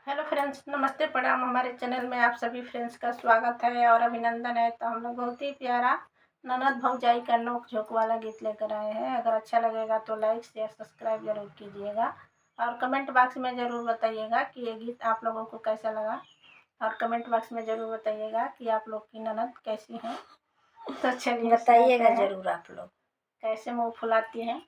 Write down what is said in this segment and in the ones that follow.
Hello friends, नमस्ते प्रणाम। हमारे चैनल में आप सभी फ्रेंड्स का स्वागत है और अभिनंदन है। तो हम लोग बहुत ही प्यारा ननद भौजाई का नोक झोंक वाला गीत लेकर आए हैं। अगर अच्छा लगेगा तो लाइक शेयर सब्सक्राइब जरूर कीजिएगा और कमेंट बॉक्स में ज़रूर बताइएगा कि ये गीत आप लोगों को कैसा लगा। और कमेंट बॉक्स में ज़रूर बताइएगा कि आप लोग की ननद कैसी हैं। तो चलिए बताइएगा जरूर आप लोग कैसे मुँह फुलाती हैं।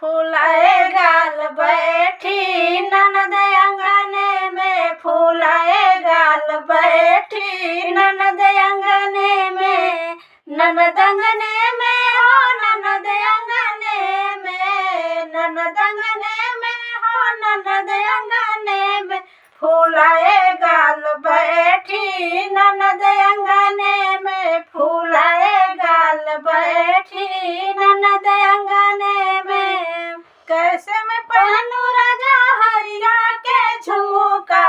फुलाए गाल बैठी ननद अंगने में, फुलाए गाल बैठी ननद अंगने में, ननद अंगने में हो ननद अंगने में, ननद अंगने में हो ननद अंगने में, फुलाए गाल बैठी ननद अंगने में, फुलाए गाल बैठी ननद अंगने में। कैसे मैं पहनूं राजा हरिया के झुमका,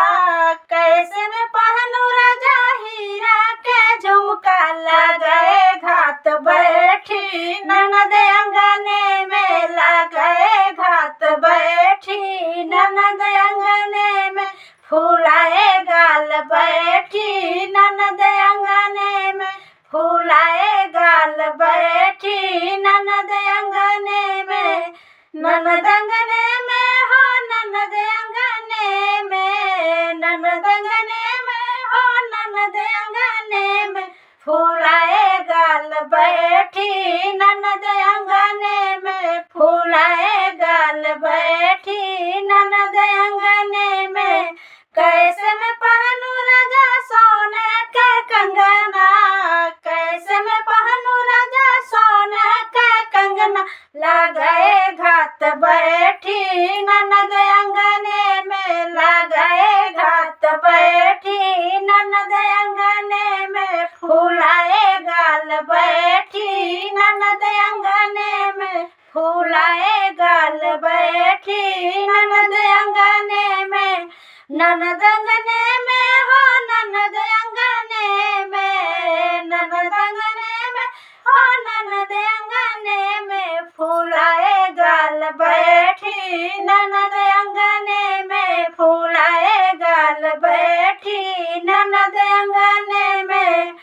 कैसे मैं पहनूं राजा हीरा के झुमका, लगाए घाट बैठी ननद अंगने में, लगाए घाट बैठी ननद अंगने में, फुलाए गाल बैठी ननद अंगने में, फुलाए गाल बैठी ननद अंगने में, ननद अंगने में हो ननद अंगने में, ननद अंगने में हो ननद अंगने में, फुलाए गाल बैठी ननद अंगने में, फुलाए गाल बैठी ननद अंगने में। कैसे मैं पहनूं राजा सोने के कंगना, कैसे मैं पहनूं राजा सोने के कंगना, लगाए घाट बैठी ननद अंगने में, लगाए घाट बैठी ननद अंगने में, फुलाए गाल बैठी ननद अंगने में, फुलाए गाल बैठी ननद अंगने में, ननद अंगने में हो ननद अंगने में, ननद अंगने में हो ननद अंगने में, फुलाए गाल बैठी ननद अंगने में, फुलाए गाल बैठी ननद अंगने में।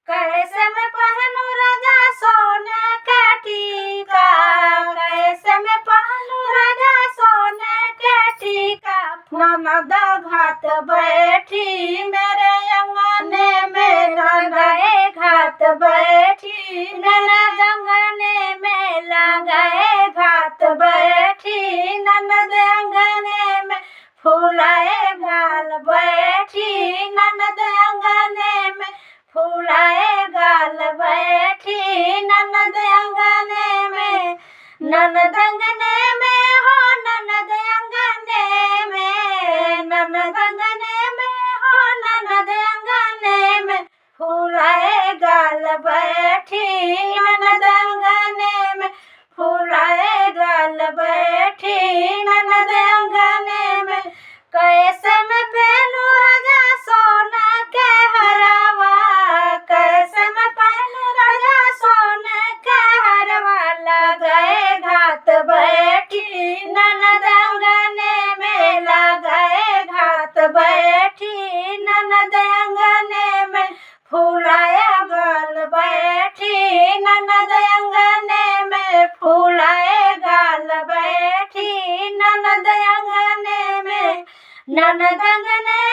कैसे मैं पहनूं राजा सोने का टीका, कैसे मैं पहनूं राजा सोने का टीका, ननद घाट बैठी मेरे अंगने में, लगाए घाट बैठी ननद अंगने में, लगाए घाट बैठी ननद अंगने में, फुलाए गाल बैठी ननद अंगने में, फुलाए गाल बैठी ननद अंगने में, ननद अंगने में हो ननद अंगने में, ननद अंगने में हो ननद अंगने में, फुलाए गाल बैठी ननद अंगने में, फुलाए गाल बैठी ननद अंगने में। कैसे मैं पहनूं राजा सोना के हरवा, कैसे मैं पहनूं राजा सोना के हरवा, लगाए घाट बैठी ननद अंगने में, लगाए घाट बैठी ननद अंगने में, फुलाया गाल बैठी ननद अंगने में, फुलाए गाल बैठी ननद अंगने में, ननद अंगने